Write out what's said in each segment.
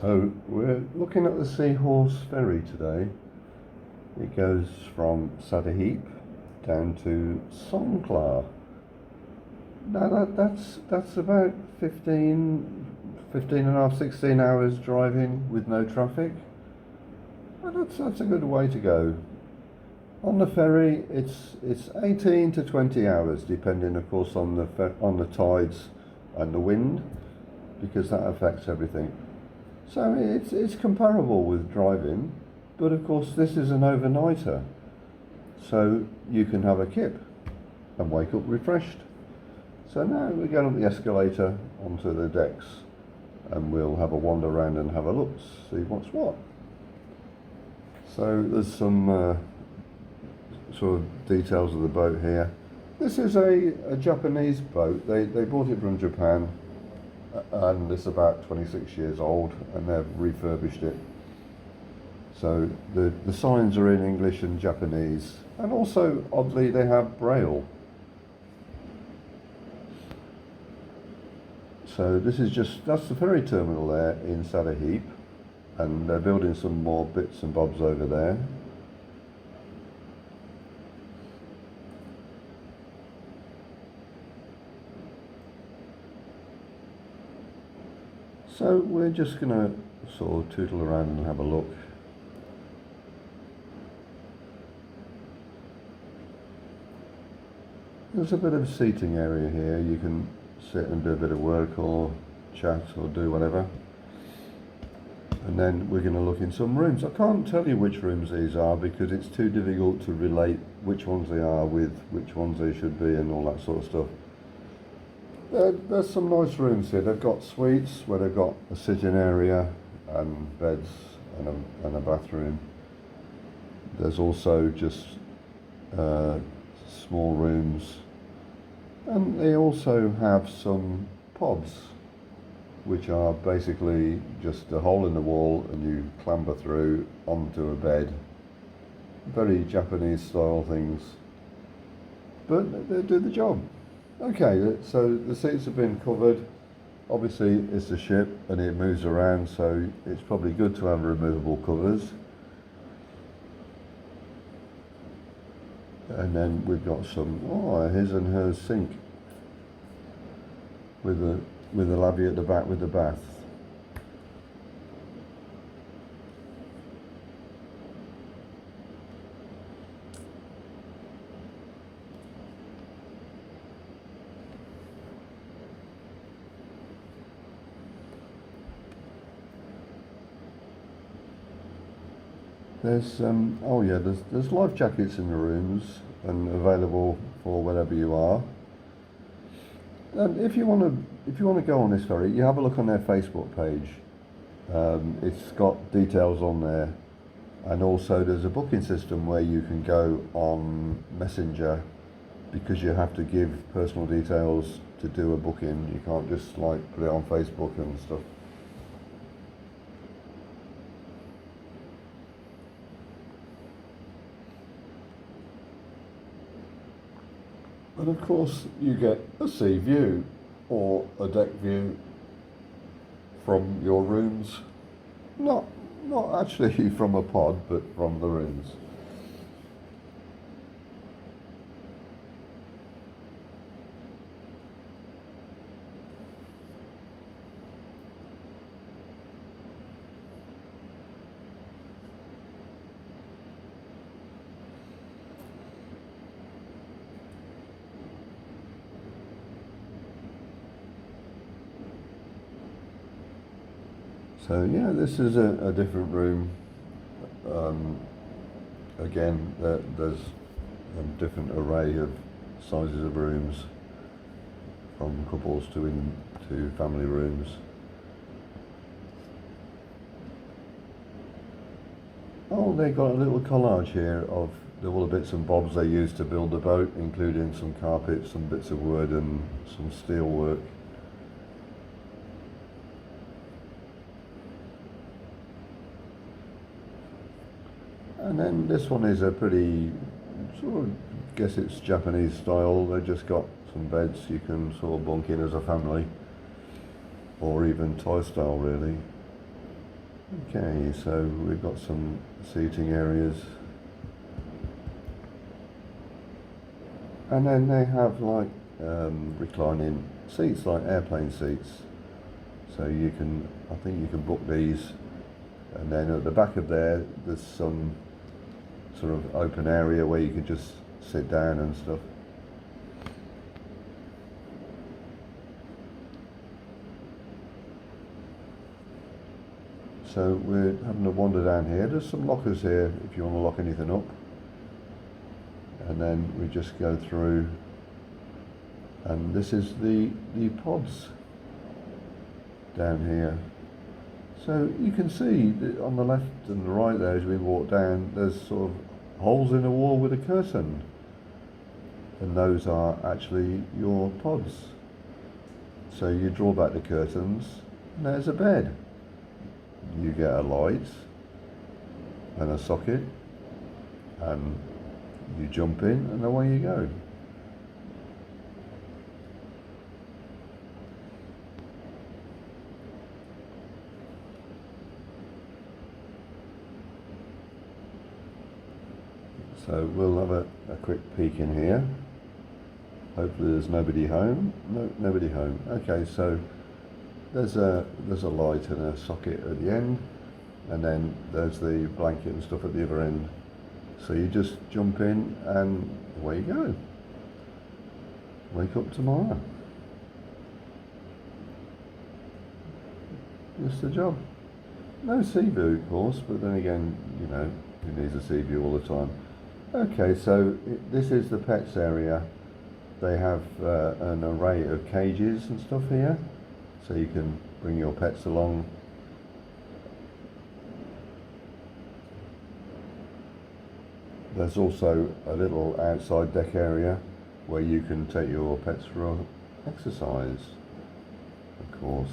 So we're looking at the Seahorse Ferry today. It goes from Sattahip down to Songkhla. Now that's about 15 and a half, 16 hours driving with no traffic. And that's a good way to go. On the ferry, it's 18 to 20 hours, depending, of course, on the tides and the wind, because that affects everything. So it's comparable with driving, but of course this is an overnighter, so you can have a kip and wake up refreshed. So now we're going up the escalator onto the decks, and we'll have a wander around and have a look, see what's what. So there's some sort of details of the boat here. This is a Japanese boat. They bought it from Japan, and it's about 26 years old, and they've refurbished it. So the signs are in English and Japanese, and also oddly they have Braille. So this is that's the ferry terminal there in Sattahip, and they're building some more bits and bobs over there. So we're just going to sort of tootle around and have a look. There's a bit of seating area here. You can sit and do a bit of work or chat or do whatever. And then we're going to look in some rooms. I can't tell you which rooms these are because it's too difficult to relate which ones they are with which ones they should be and all that sort of stuff. There's some nice rooms here. They've got suites where they've got a sitting area and beds and a bathroom. There's also just small rooms, and they also have some pods, which are basically just a hole in the wall and you clamber through onto a bed. Very Japanese style things, but they do the job. Okay, so the seats have been covered. Obviously it's a ship and it moves around, so it's probably good to have removable covers. And then we've got some, his and hers sink with the lavvy at the back with the bath. There's there's life jackets in the rooms and available for wherever you are. And if you want to go on this ferry, you have a look on their Facebook page. It's got details on there, and also there's a booking system where you can go on Messenger, because you have to give personal details to do a booking. You can't just like put it on Facebook and stuff. And of course you get a sea view or a deck view from your rooms. Not actually from a pod, but from the rooms. So yeah, this is a different room. Again, there's a different array of sizes of rooms, from couples to family rooms. Oh, they got a little collage here of all the bits and bobs they used to build the boat, including some carpets, some bits of wood and some steel work. And then this one is a pretty sort of, guess it's Japanese style. They've just got some beds you can sort of bunk in as a family, or even Thai style really. Okay, so we've got some seating areas, and then they have like reclining seats, like airplane seats. So you can, I think you can book these, and then at the back of there's some sort of open area where you could just sit down and stuff. So we're having a wander down here. There's some lockers here if you want to lock anything up. And then we just go through, and this is the pods down here. So you can see that on the left and the right there as we walk down, there's sort of holes in the wall with a curtain. And those are actually your pods. So you draw back the curtains, and there's a bed. You get a light and a socket, and you jump in and away you go. So we'll have a quick peek in here. Hopefully there's nobody home. No, nobody home. Okay, so there's a light and a socket at the end, and then there's the blanket and stuff at the other end. So you just jump in and away you go. Wake up tomorrow. Just the job. No sea view, of course, but then again, you know, who needs a sea view all the time? Okay, so this is the pets area. They have an array of cages and stuff here, so you can bring your pets along. There's also a little outside deck area where you can take your pets for exercise, of course.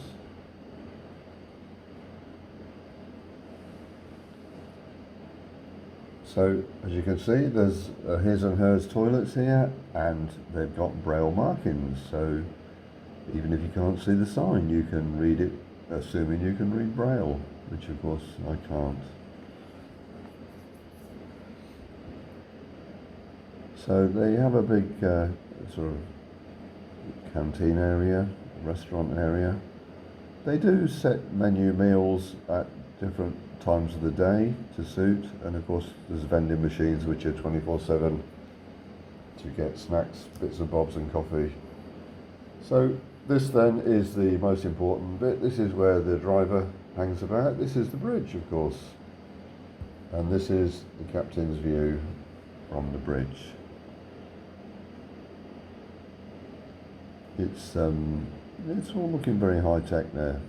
So as you can see, there's his and hers toilets here, and they've got braille markings, so even if you can't see the sign, you can read it, assuming you can read braille, which of course I can't. So they have a big sort of canteen area, restaurant area. They do set menu meals at different times of the day to suit, and of course there's vending machines which are 24/7 to get snacks, bits and bobs and coffee. So this then is the most important bit. This is where the driver hangs about. This is the bridge, of course, and this is the captain's view from the bridge. It's all looking very high tech there.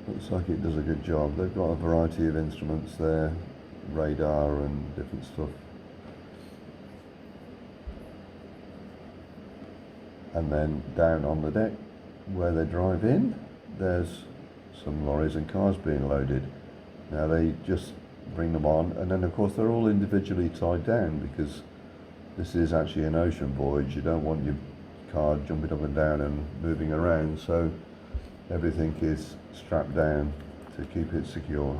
Looks like it does a good job. They've got a variety of instruments there, radar and different stuff. And then down on the deck where they drive in, there's some lorries and cars being loaded. Now they just bring them on, and then of course they're all individually tied down, because this is actually an ocean voyage. You don't want your car jumping up and down and moving around, so everything is strapped down to keep it secure.